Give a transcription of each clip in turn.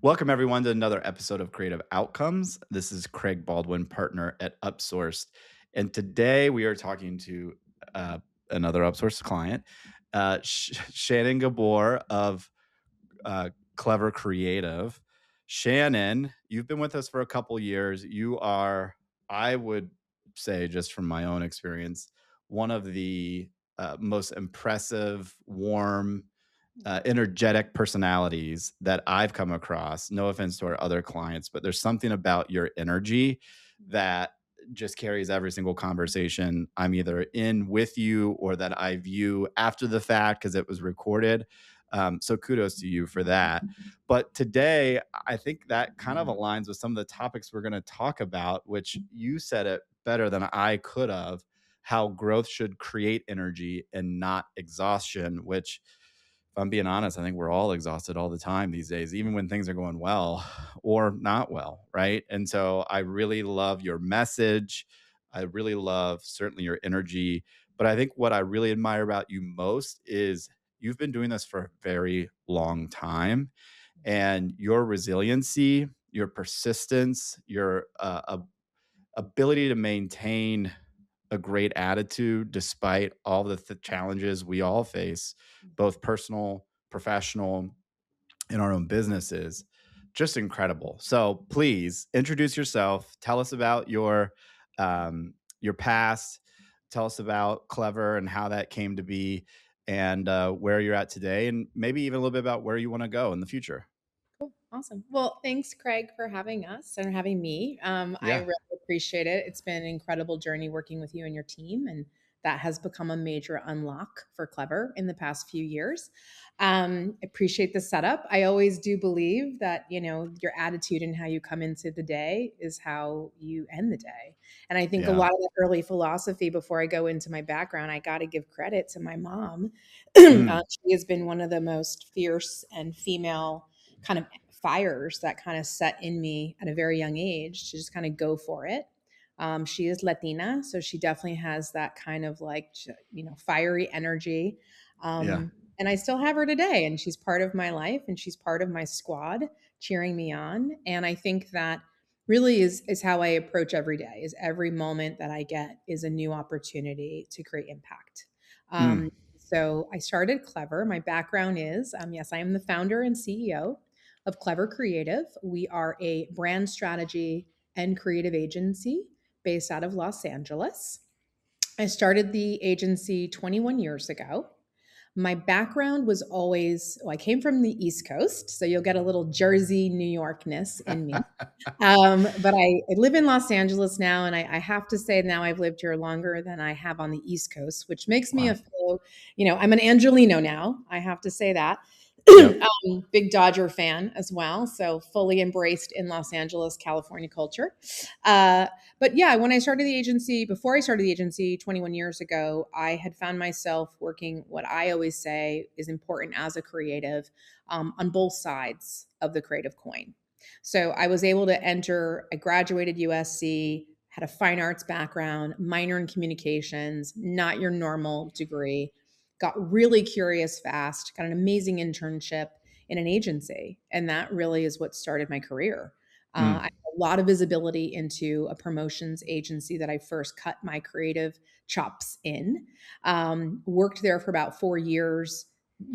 Welcome, everyone, to another episode of Creative Outcomes. This is Craig Baldwin, partner at Upsourced. And today we are talking to uh, another Upsourced client, Shannon Gabor of Clever Creative. Shannon, you've been with us for a couple years. You are, I would say, just from my own experience, one of the most impressive, warm, energetic personalities that I've come across. No offense to our other clients, but there's something about your energy that just carries every single conversation I'm either in with you or that I view after the fact because it was recorded. So kudos to you for that. But today, I think that kind of aligns with some of the topics we're going to talk about, which you said it better than I could have, how growth should create energy and not exhaustion, which, if I'm being honest, I think we're all exhausted all the time these days, even when things are going well or not well, right? And so I really love your message. I really love certainly your energy. But I think what I really admire about you most is you've been doing this for a very long time, and your resiliency, your persistence, your ability to maintain a great attitude despite all the challenges we all face, both personal, professional, in our own businesses. Just incredible. So please introduce yourself. Tell us about your past. Tell us about Clever and how that came to be, and where you're at today, and maybe even a little bit about where you want to go in the future. Cool. Awesome. Well, thanks, Craig, for having us and having me. I Yeah. really appreciate it. It's been an incredible journey working with you and your team, and that has become a major unlock for Clever in the past few years. Appreciate the setup. I always do believe that, your attitude and how you come into the day is how you end the day. And I think a Yeah. lot of the early philosophy, before I go into my background, I got to give credit to my mom. Mm. She has been one of the most fierce and female kind of fires that kind of set in me at a very young age to just kind of go for it. She is Latina, so she definitely has that kind of like, fiery energy. Yeah. And I still have her today, and she's part of my life and she's part of my squad cheering me on. And I think that really is how I approach every day. Is every moment that I get is a new opportunity to create impact. Mm. So I started Clever. My background is, yes, I am the founder and CEO of Clever Creative. We are a brand strategy and creative agency based out of Los Angeles. I started the agency 21 years ago. My background was always, I came from the East Coast, so you'll get a little Jersey, New Yorkness in me. But I live in Los Angeles now, and I have to say now I've lived here longer than I have on the East Coast, which makes me a Wow. fellow, I'm an Angelino now. I have to say that. Yep. Big Dodger fan as well, so fully embraced in Los Angeles, California culture. Uh, but yeah, when I started the agency, before I started the agency 21 years ago, I had found myself working what I always say is important as a creative, on both sides of the creative coin. So I was able to enter, I graduated USC, had a fine arts background, minor in communications, not your normal degree, got really curious fast, got an amazing internship in an agency. And that really is what started my career. I Mm. had a lot of visibility into a promotions agency that I first cut my creative chops in. Worked there for about 4 years,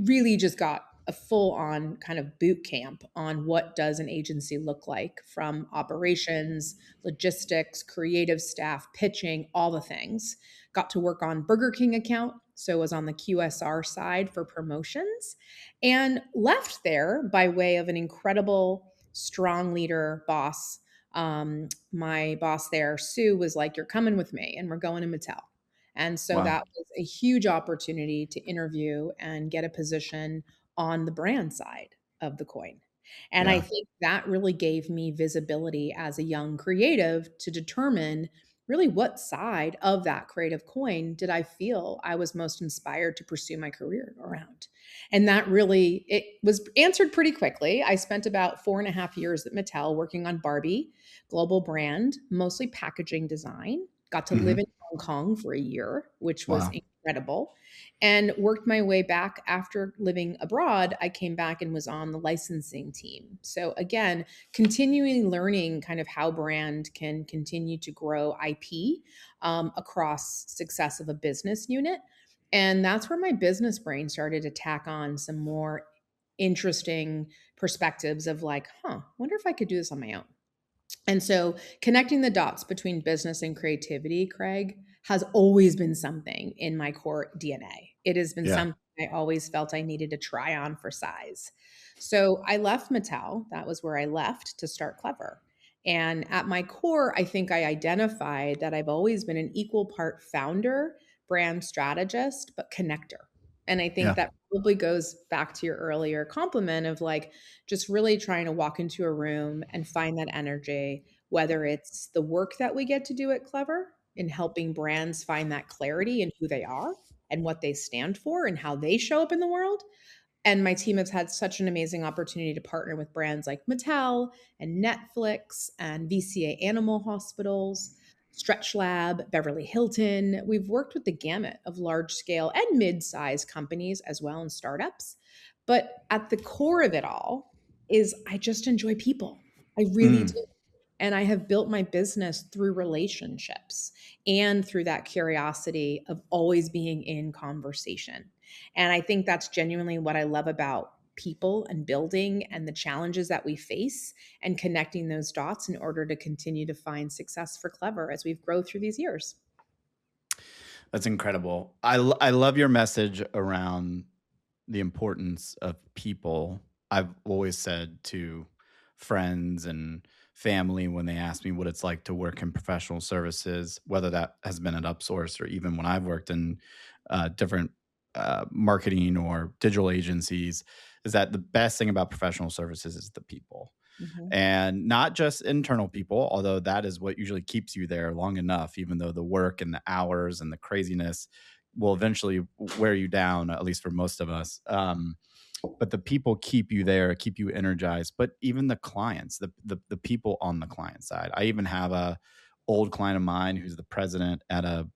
really just got a full on kind of boot camp on what does an agency look like, from operations, logistics, creative staff, pitching, all the things. Got to work on Burger King account, so was on the QSR side for promotions, and left there by way of an incredible strong leader boss. My boss there, Sue, was like, "You're coming with me and we're going to Mattel." And so Wow. that was a huge opportunity to interview and get a position on the brand side of the coin. And I Yeah. think that really gave me visibility as a young creative to determine really what side of that creative coin did I feel I was most inspired to pursue my career around. And that really, it was answered pretty quickly. I spent about 4.5 years at Mattel working on Barbie, global brand, mostly packaging design. Got to live Hmm. in Hong Kong for a year, which was Wow. incredible, and worked my way back after living abroad. I came back and was on the licensing team. So again, continuing learning kind of how brand can continue to grow IP across success of a business unit. And that's where my business brain started to tack on some more interesting perspectives of like, wonder if I could do this on my own. And so connecting the dots between business and creativity, Craig, has always been something in my core DNA. It has been Yeah. something I always felt I needed to try on for size. So I left Mattel. That was where I left to start Clever. And at my core, I think I identified that I've always been an equal part founder, brand strategist, but connector. And I think Yeah. that probably goes back to your earlier compliment of like just really trying to walk into a room and find that energy, whether it's the work that we get to do at Clever in helping brands find that clarity in who they are and what they stand for and how they show up in the world. And my team has had such an amazing opportunity to partner with brands like Mattel and Netflix and VCA Animal Hospitals, Stretch Lab, Beverly Hilton. We've worked with the gamut of large scale and mid sized companies as well and startups. But at the core of it all is I just enjoy people. I really Mm. do. And I have built my business through relationships and through that curiosity of always being in conversation. And I think that's genuinely what I love about people and building and the challenges that we face and connecting those dots in order to continue to find success for Clever as we've grown through these years. That's incredible. I love your message around the importance of people. I've always said to friends and family when they ask me what it's like to work in professional services, whether that has been at Upsource or even when I've worked in different marketing or digital agencies, is that the best thing about professional services is the people, Mhm. and not just internal people, although that is what usually keeps you there long enough, even though the work and the hours and the craziness will eventually wear you down, at least for most of us. But the people keep you there, keep you energized. But even the clients, the people on the client side. I even have a old client of mine who's the president at a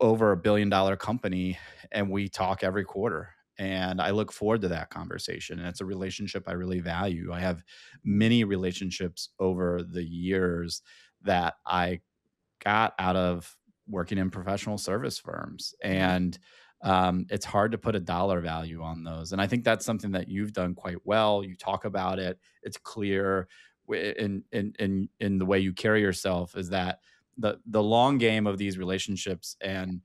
over $1 billion company, and we talk every quarter. And I look forward to that conversation. And it's a relationship I really value. I have many relationships over the years that I got out of working in professional service firms. Mhm. And it's hard to put a dollar value on those. And I think that's something that you've done quite well. You talk about it, it's clear in the way you carry yourself, is that the long game of these relationships and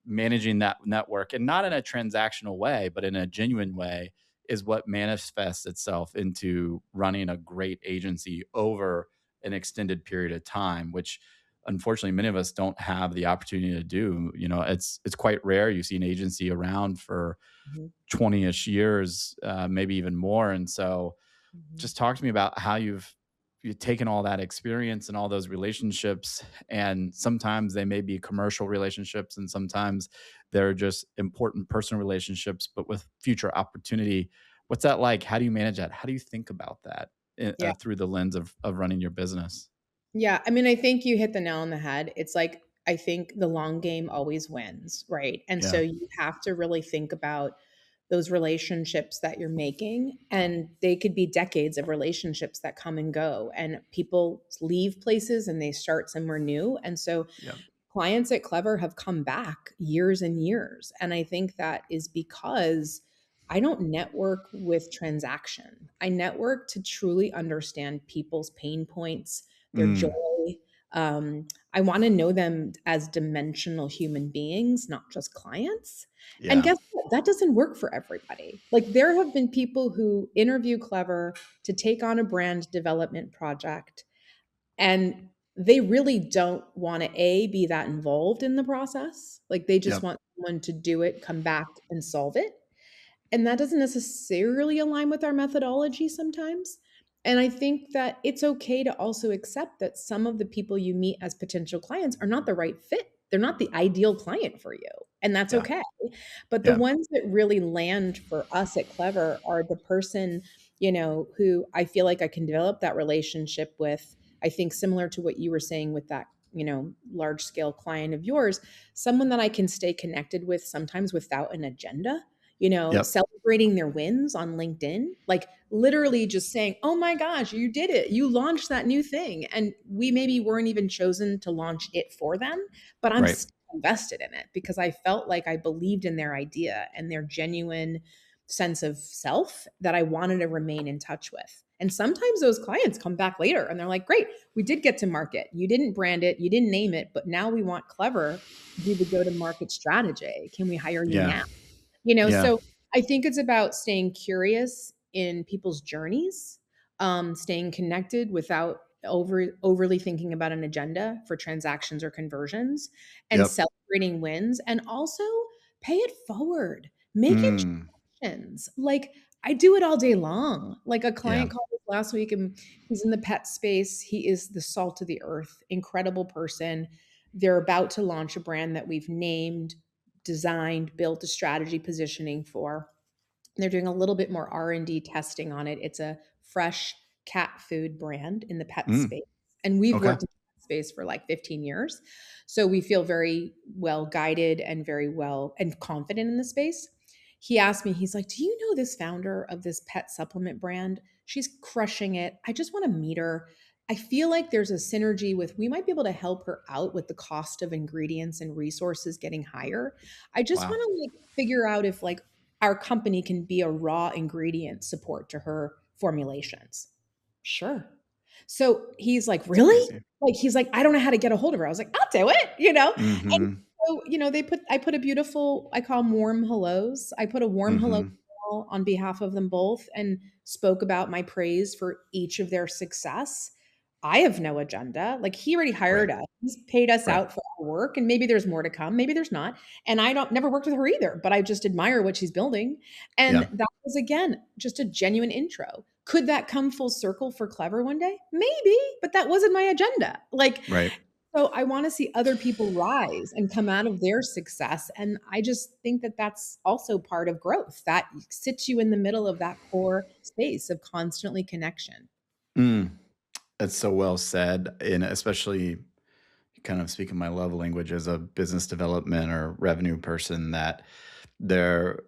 managing that network, and not in a transactional way, but in a genuine way, is what manifests itself into running a great agency over an extended period of time, which unfortunately many of us don't have the opportunity to do. It's quite rare you see an agency around for Mhm. 20ish years, maybe even more. And so Mhm. just talk to me about how you've taken all that experience and all those relationships, and sometimes they may be commercial relationships and sometimes they're just important personal relationships, but with future opportunity. What's that like? How do you manage that? How do you think about that Yeah. through the lens of running your business? Yeah, I mean, I think you hit the nail on the head. It's like I think the long game always wins, right? And so Yeah. you have to really think about those relationships that you're making, and they could be decades of relationships that come and go, and people leave places and they start somewhere new. And so Yeah. clients at Clever have come back years and years. And I think that is because I don't network with transaction. I network to truly understand people's pain points, their joy. Mm, I want to know them as dimensional human beings, not just clients. And yeah. guess what? That doesn't work for everybody. Like there have been people who interview Clever to take on a brand development project, and they really don't want to be that involved in the process. Like they just Yep. want someone to do it, come back and solve it. And that doesn't necessarily align with our methodology sometimes. And I think that it's okay to also accept that some of the people you meet as potential clients are not the right fit. They're not the ideal client for you. And that's Yeah. okay. But the Yeah. ones that really land for us at Clever are the person, who I feel like I can develop that relationship with. I think similar to what you were saying with that large scale client of yours, someone that I can stay connected with sometimes without an agenda, Yep. celebrating their wins on LinkedIn, like literally just saying, "Oh my gosh, you did it. You launched that new thing." And we maybe weren't even chosen to launch it for them, but I'm Right. still invested in it because I felt like I believed in their idea and their genuine sense of self that I wanted to remain in touch with. And sometimes those clients come back later and they're like, "Great, we did get to market. You didn't brand it, you didn't name it, but now we want Clever to do the go to market strategy. Can we hire you Yeah. now?" Yeah. So I think it's about staying curious in people's journeys, staying connected without overly thinking about an agenda for transactions or conversions, and Yep. celebrating wins, and also pay it forward. Make Mm. introductions. Like I do it all day long. Like a Yeah. client called us last week and he's in the pet space. He is the salt of the earth, incredible person. They're about to launch a brand that we've named, designed, built a strategy positioning for. They're doing a little bit more R&D testing on it. It's a fresh cat food brand in the pet Mm. space. And we've Okay. worked in the pet space for like 15 years. So we feel very well guided and very well and confident in the space. He asked me, he's like, "Do you know this founder of this pet supplement brand? She's crushing it. I just want to meet her. I feel like there's a synergy with, we might be able to help her out with the cost of ingredients and resources getting higher. I just Wow. want to like figure out if like our company can be a raw ingredient support to her formulations." Sure. So he's like, It's "Really?" crazy. Like, he's like, "I don't know how to get a hold of her." I was like, "I'll do it." And Mhm. so, I put a beautiful, I call them warm hellos. I put a warm hello Mhm. on behalf of them both and spoke about my praise for each of their success. I have no agenda. Like he already Right. hired us. He's paid us Right. out for our work and maybe there's more to come. Maybe there's not. And I don't never worked with her either, but I just admire what she's building. And Yeah. that was again just a genuine intro. Could that come full circle for Clever one day? Maybe, but that wasn't my agenda. Like, Right. so I want to see other people rise and come out of their success. And I just think that that's also part of growth that sits you in the middle of that core space of constantly connection. Mm. That's so well said, and especially kind of speaking my love language as a business development or revenue person, that they're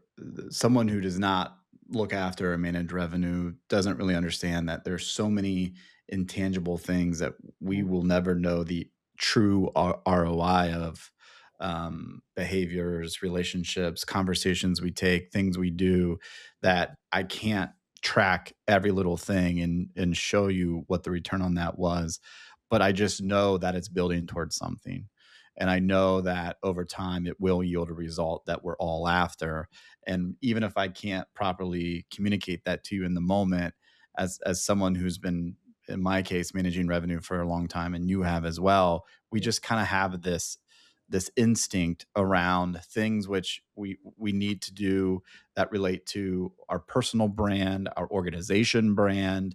someone who does not look after or manage revenue doesn't really understand that there's so many intangible things that we Yeah. will never know the true ROI of, behaviors, relationships, conversations we take, things we do, that I can't track every little thing and show you what the return on that was, but I just know that it's building towards something. And I know that over time it will yield a result that we're all after. And even if I can't properly communicate that to you in the moment, as someone who's been, in my case, managing revenue for a long time, and you have as well, we just kind of have this instinct around things which we need to do that relate to our personal brand, our organization brand.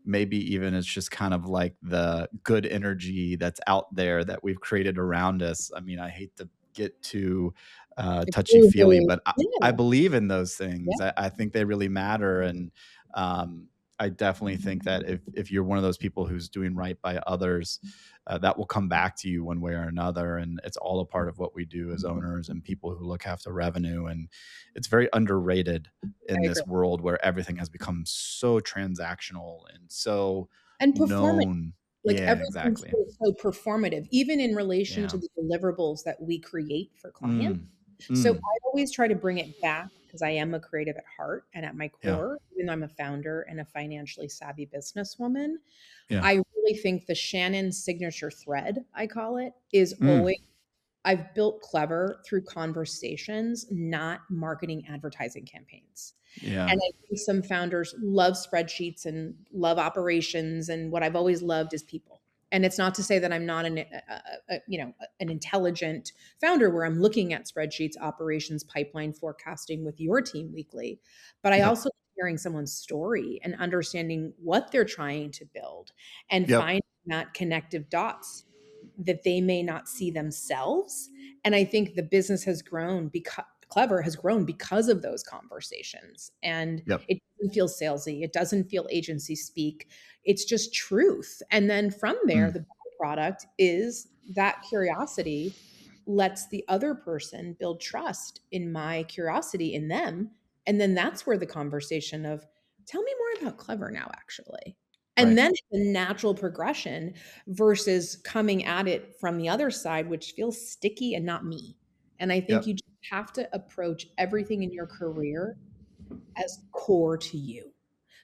Maybe even it's just kind of like the good energy that's out there that we've created around us. I mean, I hate to get too touchy feely, but I Yeah, believe in those yeah, things. I think they really matter, and um, I definitely think that if you're one of those people who's doing right by others, that will come back to you one way or another. And it's all a part of what we do as owners and people who look after revenue. And it's very underrated I in agree. this world where everything has become so transactional and so And performance. known. Like Yeah, everything exactly. feels so performative, even in relation to Yeah. the deliverables that we create for clients. Mm. So Mm. I always try to bring it back because I am a creative at heart and at my Yeah. core, even though I'm a founder and a financially savvy businesswoman. Yeah. I really think the Shannon signature thread, I call it, is Mm. always, I've built Clever through conversations, not marketing advertising campaigns. Yeah. And I think some founders love spreadsheets and love operations, and what I've always loved is people. And it's not to say that I'm not an intelligent founder where I'm looking at spreadsheets, operations, pipeline forecasting with your team weekly, but I Yep. also like hearing someone's story and understanding what they're trying to build and Yep. finding that connective dots that they may not see themselves. And I think the business has grown because Clever has grown because of those conversations. And Yep. it doesn't feel salesy. It doesn't feel agency speak. It's just truth. And then from there, Mm. the product is that curiosity lets the other person build trust in my curiosity in them. And then that's where the conversation of, tell me more about Clever now, actually. And Right. then it's a natural progression versus coming at it from the other side, which feels sticky and not me. And I think Yep. you just have to approach everything in your career as core to you.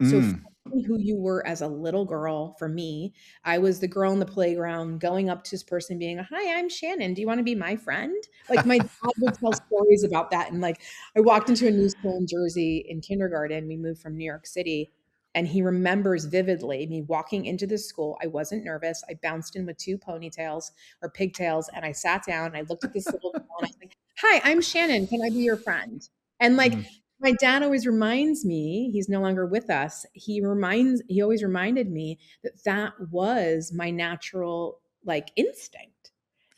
So Mm. finding who you were as a little girl, for me, I was the girl in the playground going up to this person being, "Hi, I'm Shannon. Do you want to be my friend?" Like my dad would tell stories about that. And like I walked into a new school in Jersey in kindergarten. We moved from New York City. And he remembers vividly me walking into the school. I wasn't nervous. I bounced in with two ponytails or pigtails, and I sat down and I looked at this little girl and I was like, "Hi, I'm Shannon. Can I be your friend?" And like Mm. my dad always reminds me, he's no longer with us. He always reminded me that that was my natural like instinct.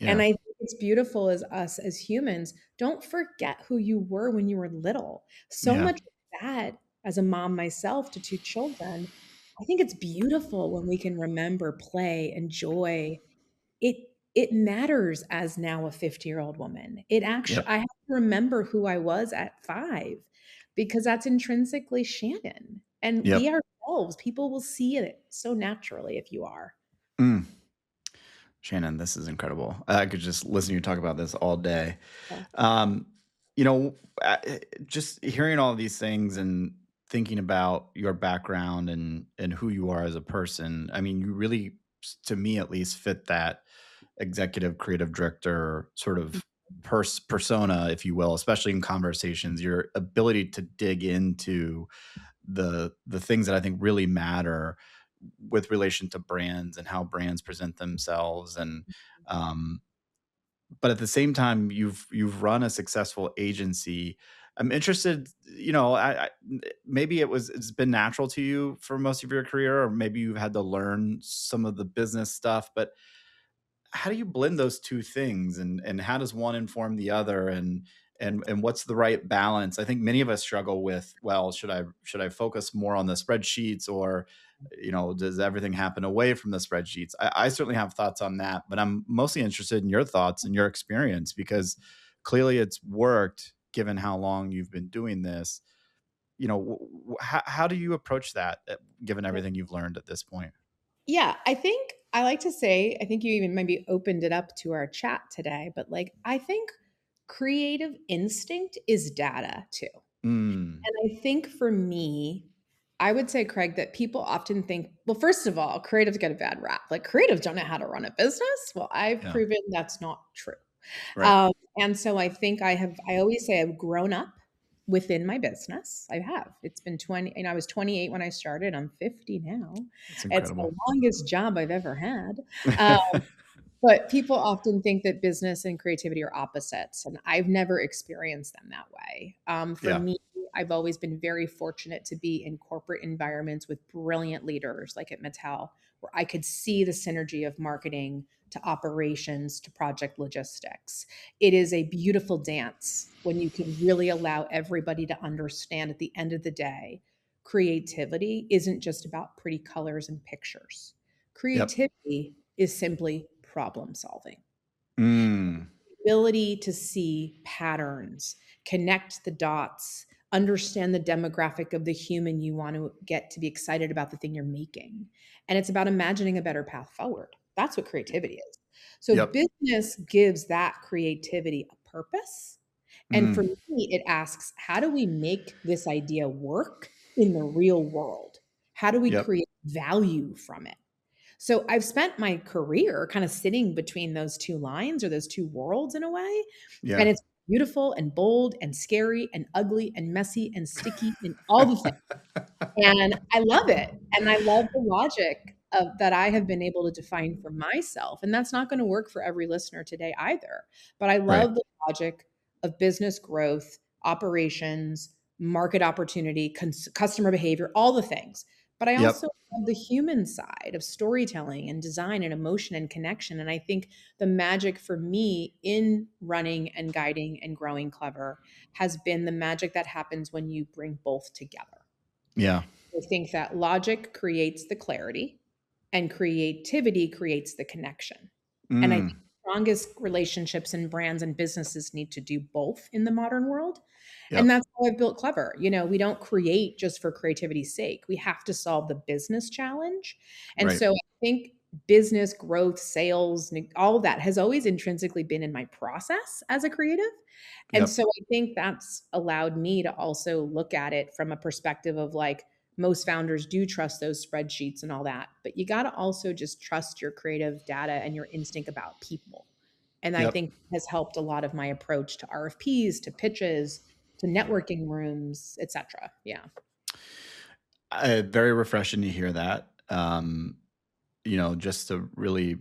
And Yeah. I think it's beautiful as us as humans, don't forget who you were when you were little. So Yeah. much of that as a mom myself to two children, I think it's beautiful when we can remember play and joy. It matters as now a 50-year-old woman. It actually Yep. I have to remember who I was at 5 because that's intrinsically Shannon, and be Yep. ourselves. People will see it so naturally if you are. Mm. Shannon, this is incredible. I could just listen to you talk about this all day. Yeah. Um, you know, just hearing all of these things and thinking about your background and who you are as a person. I mean, you really, to me at least, fit that executive creative director sort of persona, if you will, especially in conversations. Your ability to dig into the things that I think really matter with relation to brands and how brands present themselves and um but at the same time you've run a successful agency. I'm interested, maybe it's been natural to you for most of your career, or maybe you've had to learn some of the business stuff, but how do you blend those two things, and how does one inform the other, and what's the right balance? I think many of us struggle with, well, should I focus more on the spreadsheets, or does everything happen away from the spreadsheets? I certainly have thoughts on that, but I'm mostly interested in your thoughts and your experience, because clearly it's worked given how long you've been doing this. How do you approach that, given everything you've learned at this point? Yeah, I think I like to say, I think you even maybe opened it up to our chat today, but like I think creative instinct is data too. Mm, And I think for me, I would say, Craig, that people often think, well, first of all, creatives get a bad rap. Like creatives don't know how to run a business. Well, I've yeah. proven that's not true. Right. And so I think I always say I've grown up within my business. I have. It's been 20, I was 28 when I started. I'm 50 now. That's It's incredible. the longest job I've ever had. Um, but people often think that business and creativity are opposites, and I've never experienced them that way. For Yeah. me, I've always been very fortunate to be in corporate environments with brilliant leaders like at Mattel, where I could see the synergy of marketing to operations to project logistics. It is a beautiful dance when you can really allow everybody to understand at the end of the day, creativity isn't just about pretty colors and pictures. Yep. Creativity is simply problem solving. Mm. Ability to see patterns, connect the dots, understand the demographic of the human you want to get to be excited about the thing you're making. And it's about imagining a better path forward. That's what creativity is. So Yep. business gives that creativity a purpose. And for Mm. me, it asks, how do we make this idea work in the real world? How do we Yep. create value from it? So I've spent my career kind of sitting between those two lines or those two worlds in a way. And Yeah. it's beautiful and bold and scary and ugly and messy and sticky and all the things. And I love it. And I love the logic of that I have been able to define for myself. And that's not going to work for every listener today either. But I Right. love the logic of business growth, operations, market opportunity, customer behavior, all the things. But I Yep. also love the human side of storytelling and design and emotion and connection. And I think the magic for me in running and guiding and growing Clever has been the magic that happens when you bring both together. Yeah. I think that logic creates the clarity. and creativity creates the connection. And I think Mm, the strongest relationships and brands and businesses need to do both in the modern world. And yep, that's how I've built Clever. We don't create just for creativity's sake. We have to solve the business challenge. And right. so I think business growth, sales, all of that has always intrinsically been in my process as a creative. And Yep, so I think that's allowed me to also look at it from a perspective of like, most founders do trust those spreadsheets and all that, but you got to also just trust your creative data and your instinct about people. And I yep. think has helped a lot of my approach to RFPs, to pitches, to networking rooms, etc. Yeah. Very refreshing to hear that. Just to really,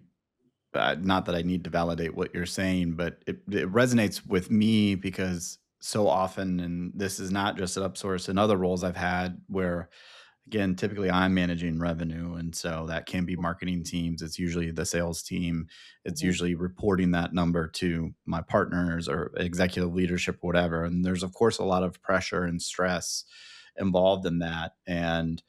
not that I need to validate what you're saying, but it resonates with me because so often, and this is not just at Upsource and other roles I've had where, again, typically I'm managing revenue. And so that can be marketing teams. It's usually the sales team. It's Mhm. usually reporting that number to my partners or executive leadership, whatever. And there's, of course, a lot of pressure and stress involved in that. And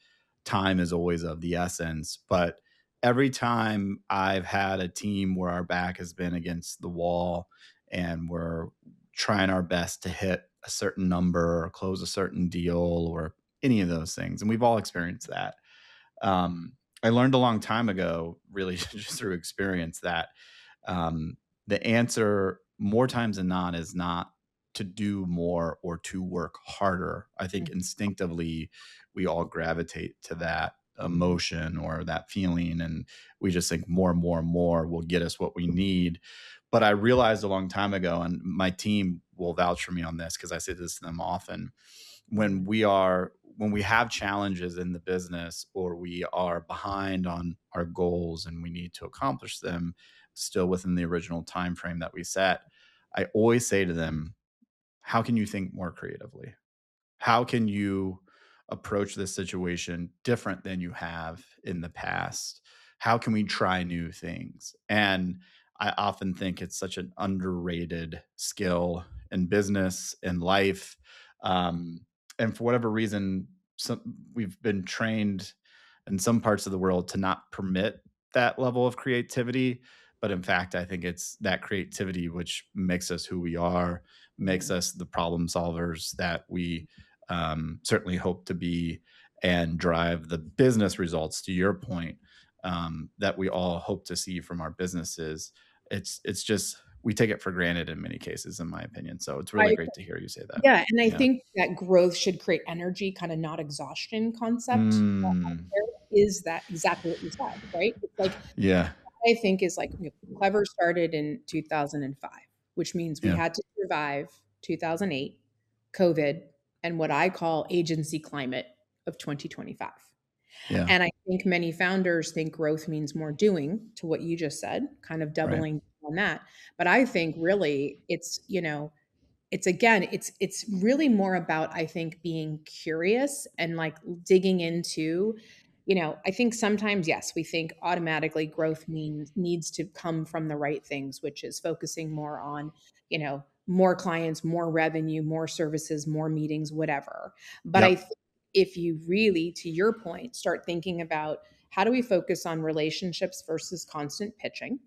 time is always of the essence. But every time I've had a team where our back has been against the wall and we're trying our best to hit a certain number or close a certain deal or any of those things. And we've all experienced that. I learned a long time ago, really just through experience, that um, the answer more times than not is not to do more or to work harder. I think instinctively we all gravitate to that emotion or that feeling, and we just think more and more and more will get us what we need. But I realized a long time ago, and my team will vouch for me on this because I say this to them often, when we have challenges in the business or we are behind on our goals and we need to accomplish them still within the original time frame that we set, I always say to them, how can you think more creatively? How can you approach this situation different than you have in the past? How can we try new things? And I often think it's such an underrated skill in business, in life. Um, and for whatever reason, we've been trained in some parts of the world to not permit that level of creativity. But in fact, I think it's that creativity which makes us who we are, makes Mhm. us the problem solvers that we certainly hope to be, and drive the business results, to your point, that we all hope to see from our businesses. It's just we take it for granted in many cases, in my opinion. So it's really I great to hear you say that. Yeah, and I Yeah. think that growth should create energy, kind of not exhaustion concept. Mm, There is that exactly what you said, right? It's like yeah. I think is like Clever started in 2005, which means we Yeah. had to survive 2008, COVID, and what I call agency climate of 2025. Yeah. And I think many founders think growth means more doing, to what you just said, kind of Right. doubling on that. But I think really it's again it's really more about I think being curious and like digging into I think sometimes yes we think automatically growth means needs to come from the right things, which is focusing more on more clients, more revenue, more services, more meetings, whatever. But I Yep. think if you really, to your point, start thinking about how do we focus on relationships versus constant pitching,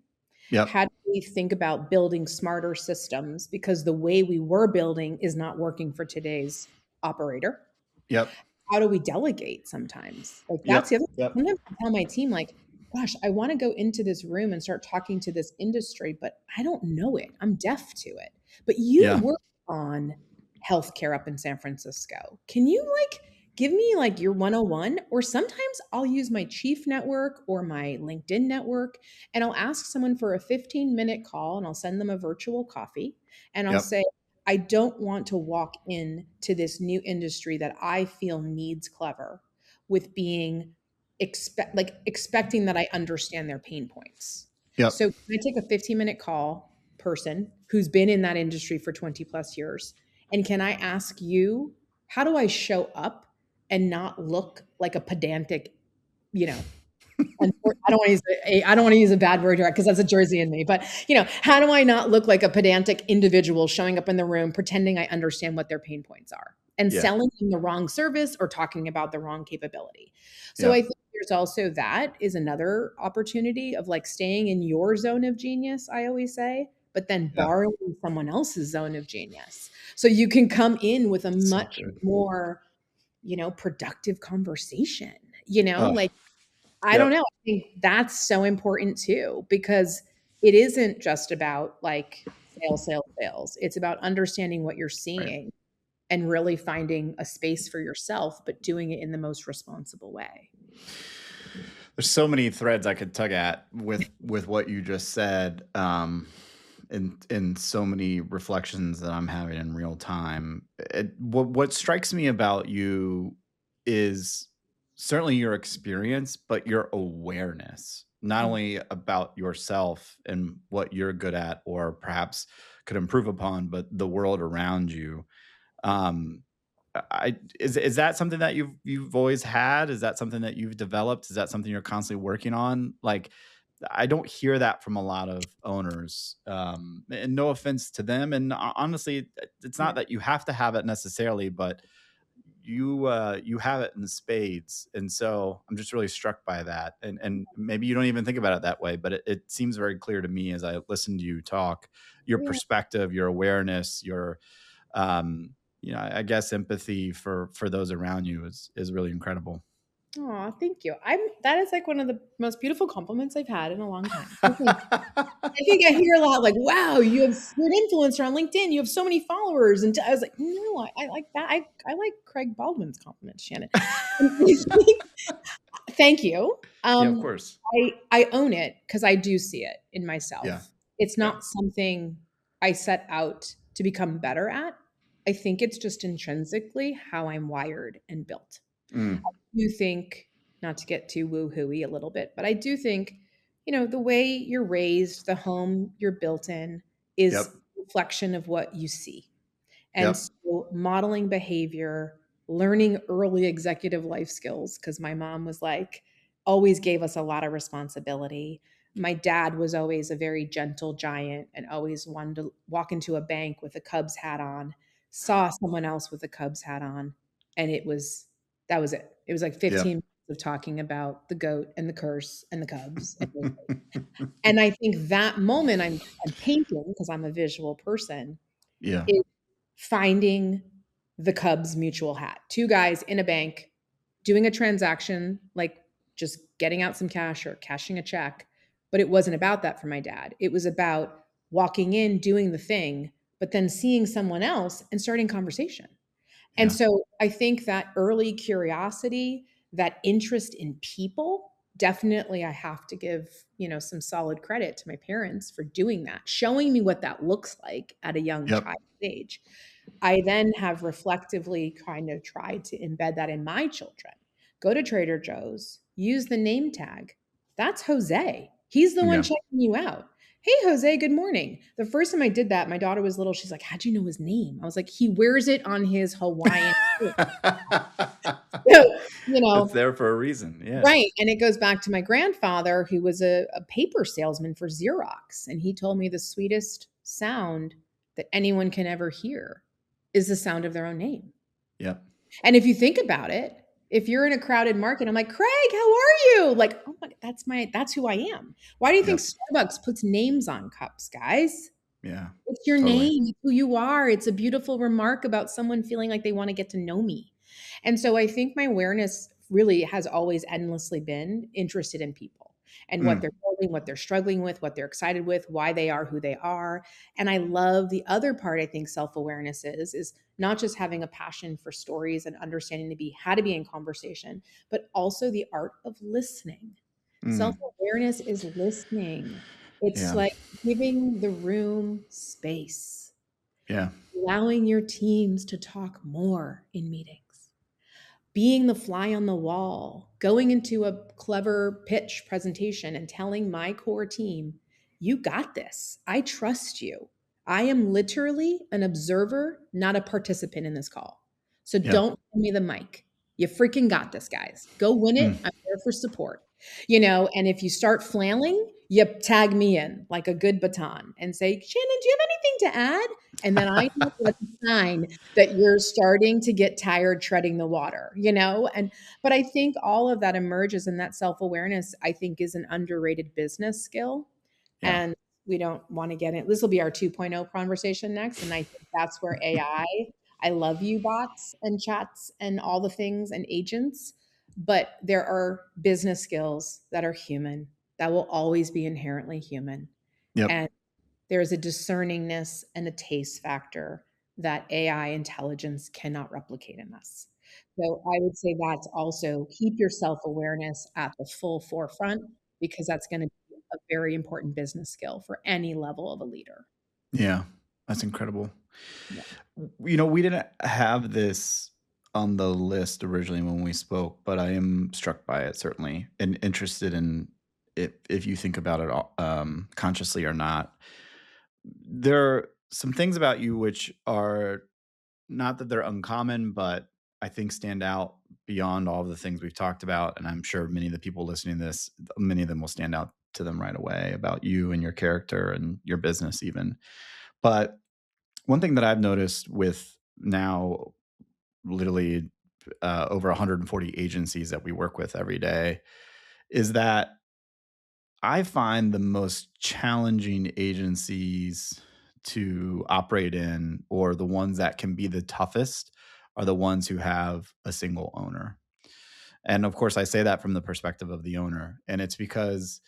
Yep. how do we think about building smarter systems because the way we were building is not working for today's operator? Yep. How do we delegate sometimes? Like that's the Yep. other Yep. sometimes I tell my team, like, gosh, I want to go into this room and start talking to this industry, but I don't know it. I'm deaf to it. But you Yeah. work on healthcare up in San Francisco. Can you like give me like your 101? Or sometimes I'll use my chief network or my LinkedIn network and I'll ask someone for a 15-minute call and I'll send them a virtual coffee and I'll Yep. say, I don't want to walk into this new industry that I feel needs Clever with being expecting that I understand their pain points. Yep. So can I take a 15-minute call person who's been in that industry for 20 plus years? And can I ask you, how do I show up and not look like a pedantic, you know, I don't want to use I don't want to use a bad word here because that's a Jersey in me. But how do I not look like a pedantic individual showing up in the room pretending I understand what their pain points are and Yeah. selling them the wrong service or talking about the wrong capability? So Yeah. I think there's also that is another opportunity of like staying in your zone of genius, I always say, but then Yeah. borrowing someone else's zone of genius. So you can come in with a So much true. more, productive conversation, Oh, like I don't yep. know. I think that's so important too, because it isn't just about like sales, sales, sales. It's about understanding what you're Right. seeing and really finding a space for yourself, but doing it in the most responsible way. There's so many threads I could tug at with what you just said, in so many reflections that I'm having in real time. What strikes me about you is certainly your experience, but your awareness, not Mm. only about yourself and what you're good at or perhaps could improve upon, but the world around you. Um, I is that something that you've always had? Is that something that you've developed? Is that something you're constantly working on? Like, I don't hear that from a lot of owners. And no offense to them. And honestly, it's not Yeah. that you have to have it necessarily, but you have it in spades. And so I'm just really struck by that. And maybe you don't even think about it that way, but it seems very clear to me as I listen to you talk, your Yeah. perspective, your awareness, your um, I guess empathy for those around you is really incredible. Aw, thank you. That is like one of the most beautiful compliments I've had in a long time. I think I hear a lot like, "Wow, you're an influencer on LinkedIn. You have so many followers." And I was like, "No, I like that. I like Craig Baldwin's compliments, Shannon." Thank you. Yeah, of course. I own it because I do see it in Yeah. myself. It's Yeah. not something I set out to become better at. I think it's just intrinsically how I'm wired and built. Mm. Do think, not to get too woo-hooey a little bit, but I do think, the way you're raised, the home you're built in is Yep. a reflection of what you see. And Yep. so modeling behavior, learning early executive life skills, because my mom was like, always gave us a lot of responsibility. My dad was always a very gentle giant and always wanted to walk into a bank with a Cubs hat on, saw someone else with a Cubs hat on, and that was it. It was like Yep. 15 minutes of talking about the goat and the curse and the Cubs. And I think that moment I'm painting because I'm a visual person Yeah. is finding the Cubs mutual hat. Two guys in a bank doing a transaction, like just getting out some cash or cashing a check. But it wasn't about that for my dad. It was about walking in, doing the thing, but then seeing someone else and starting conversation. And Yeah. so I think that early curiosity, that interest in people, definitely I have to give, some solid credit to my parents for doing that, showing me what that looks like at a young Yep. child age. I then have reflectively kind of tried to embed that in my children. Go to Trader Joe's, use the name tag. That's Jose. He's the one Yeah. checking you out. Hey, Jose, good morning. The first time I did that, my daughter was little. She's like, how'd you know his name? I was like, he wears it on his Hawaiian shirt. So, you It's know, there for a reason. Yeah. right. And it goes back to my grandfather, who was a paper salesman for Xerox. And he told me the sweetest sound that anyone can ever hear is the sound of their own name. Yep. And if you think about it, if you're in a crowded market, I'm like, Craig, how are you? Like, oh my, that's who I am. Why do you think Yep. Starbucks puts names on cups, guys? Yeah. It's your Totally. name, it's who you are. It's a beautiful remark about someone feeling like they want to get to know me. And so I think my awareness really has always endlessly been interested in people and what Mm. they're building, what they're struggling with, what they're excited with, why they are who they are. And I love the other part I think self-awareness is not just having a passion for stories and understanding how to be in conversation, but also the art of listening. Mm. Self-awareness is listening. It's Yeah. like giving the room space, Yeah. allowing your teams to talk more in meetings, being the fly on the wall, going into a clever pitch presentation and telling my core team, you got this. I trust you. I am literally an observer, not a participant in this call. So Yep. don't give me the mic. You freaking got this, guys. Go win it. Mm. I'm there for support. And if you start flailing, you tag me in like a good baton and say, Shannon, do you have anything to add? And then I know that's a sign that you're starting to get tired treading the water, you know? But I think all of that emerges, and that self-awareness, I think, is an underrated business skill. Yeah. And we don't want to get it. This will be our 2.0 conversation next. And I think that's where I love you bots and chats and all the things and agents, but there are business skills that are human, that will always be inherently human. Yep. And there's a discerningness and a taste factor that AI intelligence cannot replicate in us. So I would say that's also keep your self awareness at the full forefront, because that's going to be a very important business skill for any level of a leader. Yeah. That's incredible. Yeah. We didn't have this on the list originally when we spoke, but I am struck by it certainly and interested in if you think about it consciously or not. There are some things about you which are not that they're uncommon, but I think stand out beyond all of the things we've talked about. And I'm sure many of the people listening to this, many of them will stand out to them right away about you and your character and your business, even. But one thing that I've noticed with now literally over 140 agencies that we work with every day is that I find the most challenging agencies to operate in, or the ones that can be the toughest, are the ones who have a single owner. And of course, I say that from the perspective of the owner. And it's because,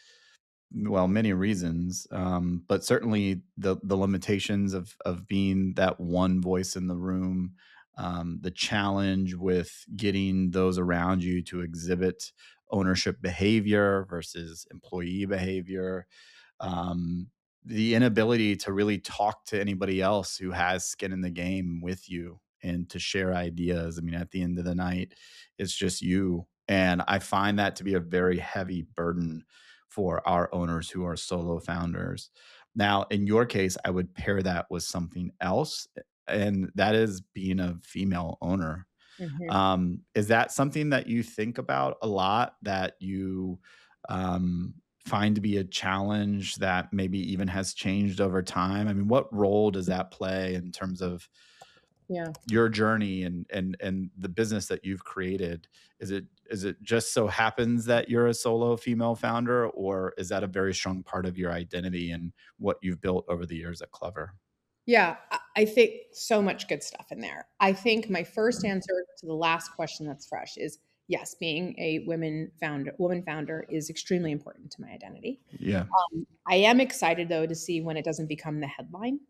well, many reasons, but certainly the limitations of being that one voice in the room, the challenge with getting those around you to exhibit ownership behavior versus employee behavior, um, the inability to really talk to anybody else who has skin in the game with you and to share ideas. I mean, at the end of the night, it's just you. And I find that to be a very heavy burden for our owners who are solo founders. Now, in your case, I would pair that with something else, and that is being a female owner. Mhm. Is that something that you think about a lot, that you find to be a challenge that maybe even has changed over time? I mean, what role does that play in terms of Yeah. your journey and the business that you've created? Is it just so happens that you're a solo female founder, or is that a very strong part of your identity and what you've built over the years at Clever? Yeah, I think so much good stuff in there. I think my first answer to the last question that's fresh is yes, being a woman founder is extremely important to my identity. Yeah. I am excited though to see when it doesn't become the headline.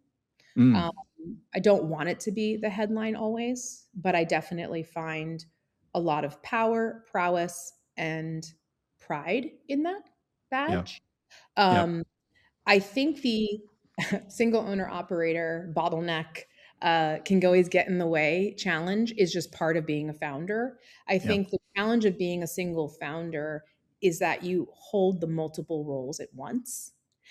Um, Mm. I don't want it to be the headline always, but I definitely find a lot of power, prowess, and pride in that Yeah. badge. Yep. Um, I think the single owner operator bottleneck can always get in the way challenge is just part of being a founder. I Yep. think the challenge of being a single founder is that you hold the multiple roles at once.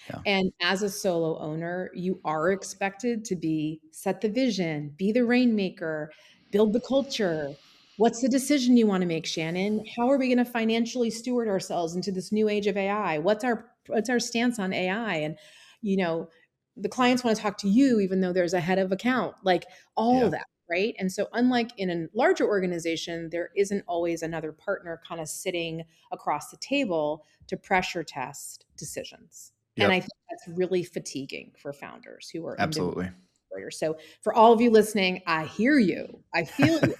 Yeah. And as a solo owner, you are expected to set the vision, be the rainmaker, build the culture. What's the decision you want to make, Shannon? How are we going to financially steward ourselves into this new age of AI? What's our stance on AI? And you know, the clients want to talk to you even though there's a head of account, like all of Yeah. that, right? And so unlike in a larger organization, there isn't always another partner kind of sitting across the table to pressure test decisions. And I Yep. think that's really fatiguing for founders who are individual Absolutely. operators. So for all of you listening, I hear you. I feel you.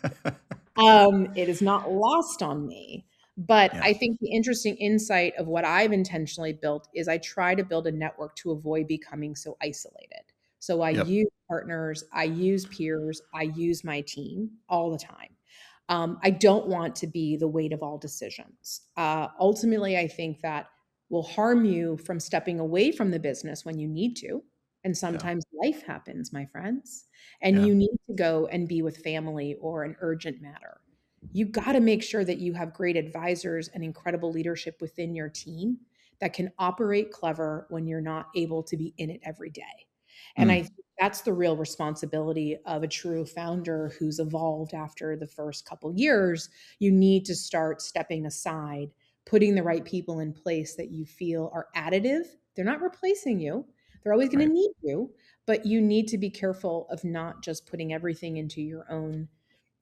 It is not lost on me. But Yeah. I think the interesting insight of what I've intentionally built is I try to build a network to avoid becoming so isolated. So I Yep. use partners, I use peers, I use my team all the time. I don't want to be the weight of all decisions. Ultimately, I think that will harm you from stepping away from the business when you need to. And Yeah. sometimes life happens, my friends, and Yeah. you need to go and be with family or an urgent matter. You got to make sure that you have great advisors and incredible leadership within your team that can operate clever when you're not able to be in it every day. And I Mm. think that's the real responsibility of a true founder who's evolved after the first couple years. You need to start stepping aside putting the right people in place that you feel are additive. They're not replacing you. They're always going Right. to need you, but you need to be careful of not just putting everything into your own,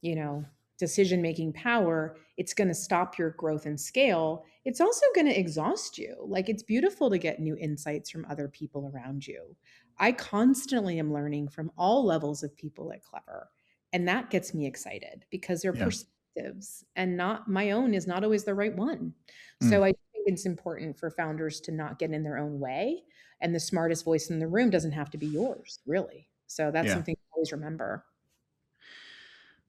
you know, decision making power. It's going to stop your growth and scale. It's also going to exhaust you. Like, it's beautiful to get new insights from other people around you. I constantly am learning from all levels of people at Clever, and that gets me excited because their Yeah. perspectives and not my own is not always the right one. So Mm. I think it's important for founders to not get in their own way, and the smartest voice in the room doesn't have to be yours, really. So that's Yeah. something to always remember.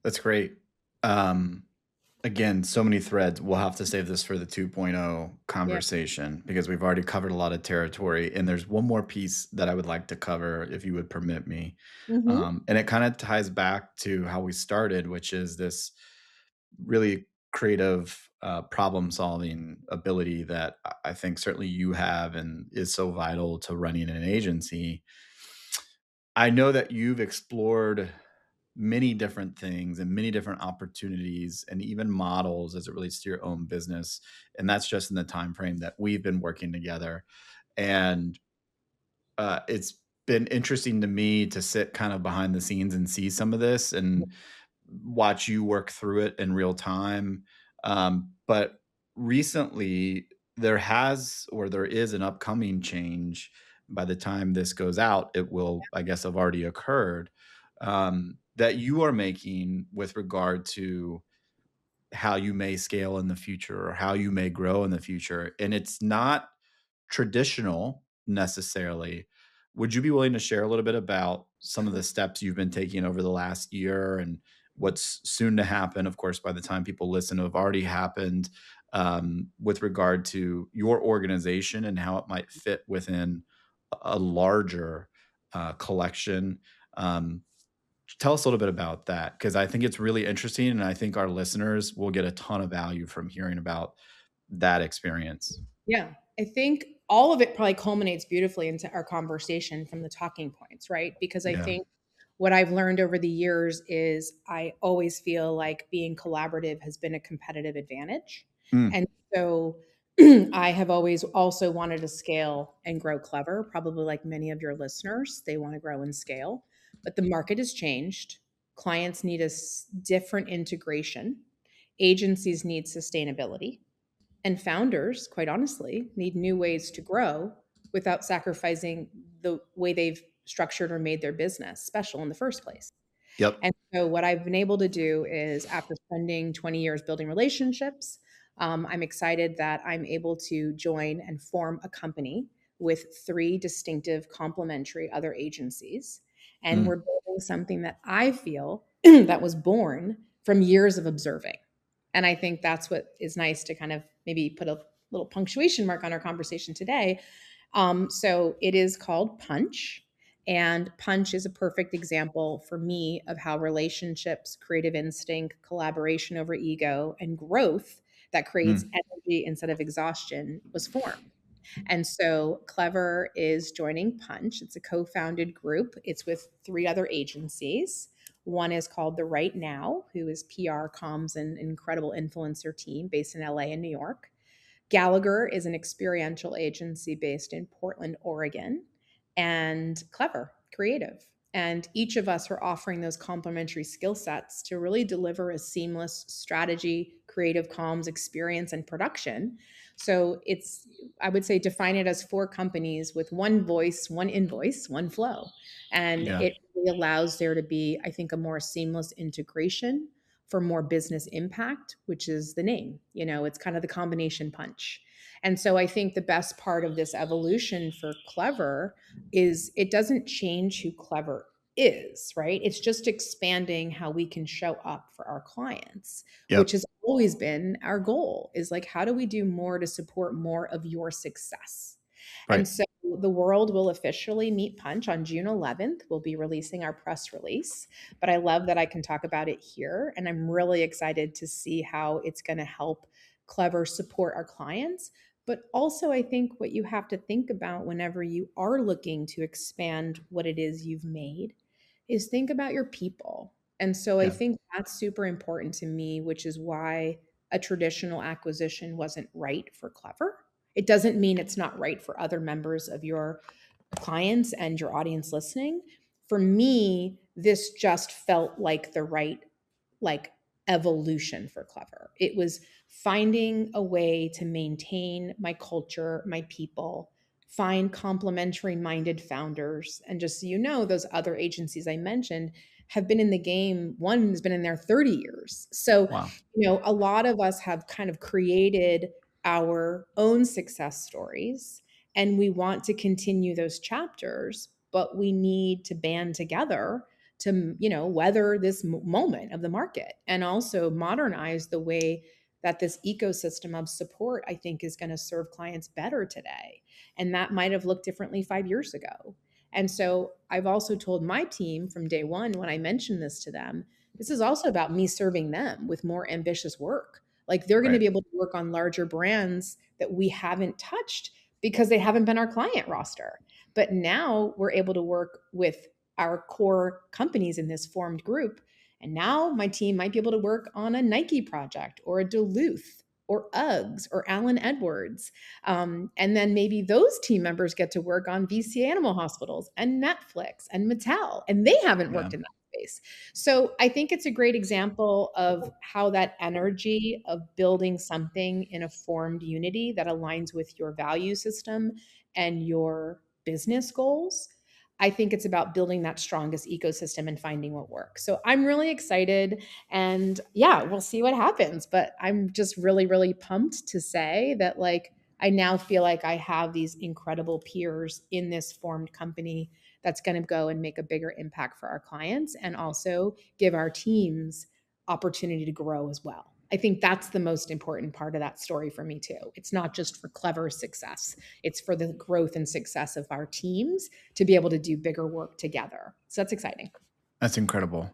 That's great. Um, Again, so many threads. We'll have to save this for the 2.0 Yeah. conversation because we've already covered a lot of territory. And there's one more piece that I would like to cover, if you would permit me. Hmm. And it kind of ties back to how we started, which is this really creative problem solving ability that I think certainly you have and is so vital to running an agency. I know that you've explored many different things and many different opportunities and even models as it relates to your own business, and that's just in the time frame that we've been working together. And it's been interesting to me to sit kind of behind the scenes and see some of this and watch you work through it in real time. But recently, there is an upcoming change. By the time this goes out, it will, I guess, have already occurred, that you are making with regard to how you may scale in the future or how you may grow in the future. And it's not traditional necessarily. Would you be willing to share a little bit about some of the steps you've been taking over the last year and what's soon to happen? Of course, by the time people listen, have already happened, with regard to your organization and how it might fit within a larger collection. Um, Tell us a little bit about that because I think it's really interesting, and I think our listeners will get a ton of value from hearing about that experience. Yeah. I think all of it probably culminates beautifully into our conversation from the talking points, right? Because I Yeah. think what I've learned over the years is I always feel like being collaborative has been a competitive advantage. Mm. And so I have always also wanted to scale and grow Clever, probably like many of your listeners. They want to grow and scale, but the market has changed. Clients need a different integration, agencies need sustainability, and founders, quite honestly, need new ways to grow without sacrificing the way they've structured or made their business special in the first place. Yep. And so, what I've been able to do is, after spending 20 years building relationships, I'm excited that I'm able to join and form a company with three distinctive complementary other agencies. And we're Mm. building something that I feel that was born from years of observing. And I think that's what is nice to kind of maybe put a little punctuation mark on our conversation today. So it is called Punch. And Punch is a perfect example for me of how relationships, creative instinct, collaboration over ego, and growth that creates Mm. energy instead of exhaustion was formed. And so Clever is joining Punch. It's a co founded group, it's with three other agencies. One is called The Right Now, who is PR, comms, and incredible influencer team based in LA and New York. Gallagher is an experiential agency based in Portland, Oregon, and Clever, creative. And each of us are offering those complementary skill sets to really deliver a seamless strategy, creative comms experience, and production. So it's, I would say, define it as four companies with one voice, one invoice, one flow. And Yeah. it really allows there to be, I think, a more seamless integration for more business impact, which is the name. You know, it's kind of the combination punch. And so I think the best part of this evolution for Clever is it doesn't change who Clever is, right? It's just expanding how we can show up for our clients, which Yep. has always been our goal, is like, how do we do more to support more of your success? And Right. so the world will officially meet Punch on June 11th. We'll be releasing our press release, but I love that I can talk about it here. And I'm really excited to see how it's going to help Clever support our clients. But also, I think what you have to think about whenever you are looking to expand what it is you've made is think about your people. And so I Yeah. think that's super important to me, which is why a traditional acquisition wasn't right for Clever. It doesn't mean it's not right for other members of your clients and your audience listening. For me, this just felt like the right like evolution for Clever. It was finding a way to maintain my culture, my people, find complementary minded founders. And just so you know, those other agencies I mentioned have been in the game. One has been in there 30 years. So, Wow. a lot of us have kind of created our own success stories and we want to continue those chapters, but we need to band together to weather this moment of the market and also modernize the way that this ecosystem of support I think is going to serve clients better today, and that might have looked differently 5 years ago. And so I've also told my team from day one when I mentioned this to them, this is also about me serving them with more ambitious work. Like they're going to Right. be able to work on larger brands that we haven't touched because they haven't been our client roster. But now we're able to work with our core companies in this formed group. And now my team might be able to work on a Nike project or a Duluth or Uggs or Allen Edwards. And then maybe those team members get to work on VC Animal Hospitals and Netflix and Mattel, and they haven't Yeah. worked in that space. So I think it's a great example of how that energy of building something in a formed unity that aligns with your value system and your business goals. I think it's about building that strongest ecosystem and finding what works. So I'm really excited. And yeah, we'll see what happens. But I'm just really, really pumped to say that, like, I now feel like I have these incredible peers in this formed company that's going to go and make a bigger impact for our clients and also give our teams opportunity to grow as well. I think that's the most important part of that story for me too. It's not just for Clever success, it's for the growth and success of our teams to be able to do bigger work together. So that's exciting. That's incredible.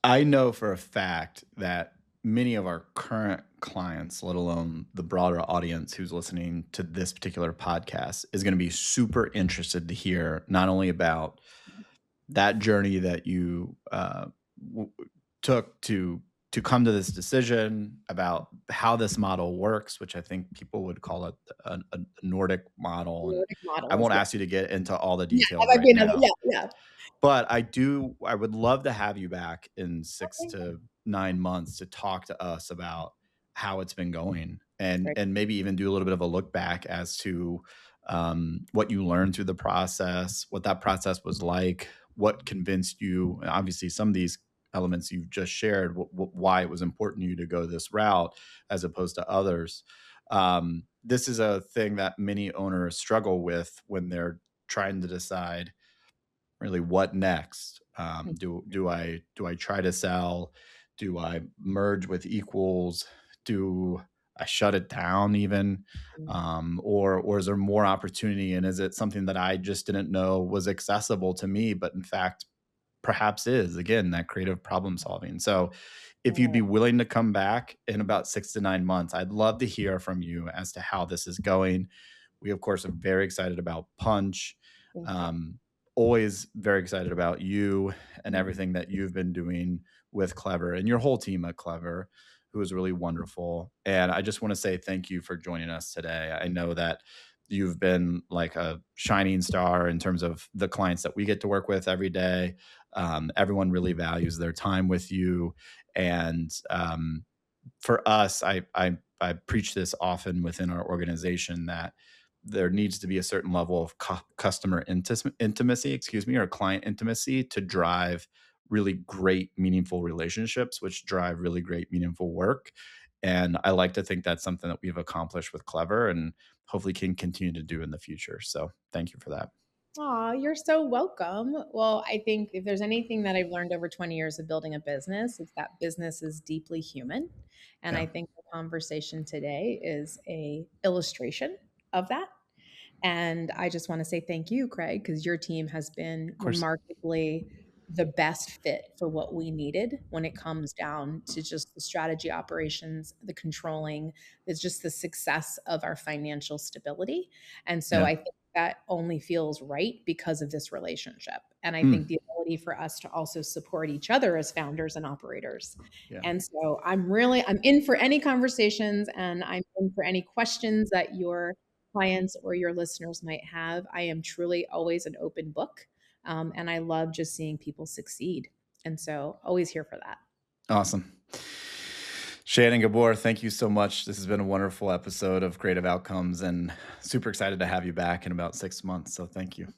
I know for a fact that many of our current clients, let alone the broader audience who's listening to this particular podcast, is going to be super interested to hear not only about that journey that you w- took to come to this decision, about how this model works, which I think people would call it a Nordic model, and Nordic I model is won't yeah. ask you to get into all the Yeah, that details might right be another now. yeah, yeah. But I would love to have you back in 6 Okay. to 9 months to talk to us about how it's been going, Great. and maybe even do a little bit of a look back as to, what you learned through the process, what that process was like, what convinced you, and obviously some of these elements you've just shared, why it was important to you to go this route as opposed to others. This is a thing that many owners struggle with when they're trying to decide really what next. Do I try to sell? Do I merge with equals? Do I shut it down even? Or is there more opportunity? And is it something that I just didn't know was accessible to me, but in fact perhaps is, again, that creative problem solving. So if you'd be willing to come back in about 6 to 9 months, I'd love to hear from you as to how this is going. We, of course, are very excited about Punch. Thank you. Um, Always very excited about you and Mhm. everything that you've been doing with Clever and your whole team at Clever, who is really wonderful. And I just want to say thank you for joining us today. I know that you've been like a shining star in terms of the clients that we get to work with every day. Everyone really values their time with you. And for us, I preach this often within our organization that there needs to be a certain level of customer intimacy, excuse me, or client intimacy to drive really great, meaningful relationships, which drive really great, meaningful work. And I like to think that's something that we've accomplished with Clever and hopefully can continue to do in the future. So thank you for that. Aw, you're so welcome. Well, I think if there's anything that I've learned over 20 years of building a business, it's that business is deeply human. And Yeah, I think the conversation today is a illustration of that. And I just want to say thank you, Craig, because your team has been of course. remarkably the best fit for what we needed when it comes down to just the strategy operations, the controlling, it's just the success of our financial stability. And so Yeah. I think that only feels right because of this relationship. And I Hmm. think the ability for us to also support each other as founders and operators. Yeah. And so I'm in for any conversations, and I'm in for any questions that your clients or your listeners might have. I am truly always an open book. And I love just seeing people succeed. And so always here for that. Awesome. Shannon Gabor, thank you so much. This has been a wonderful episode of Creative Outcomes and super excited to have you back in about 6 months. So thank you.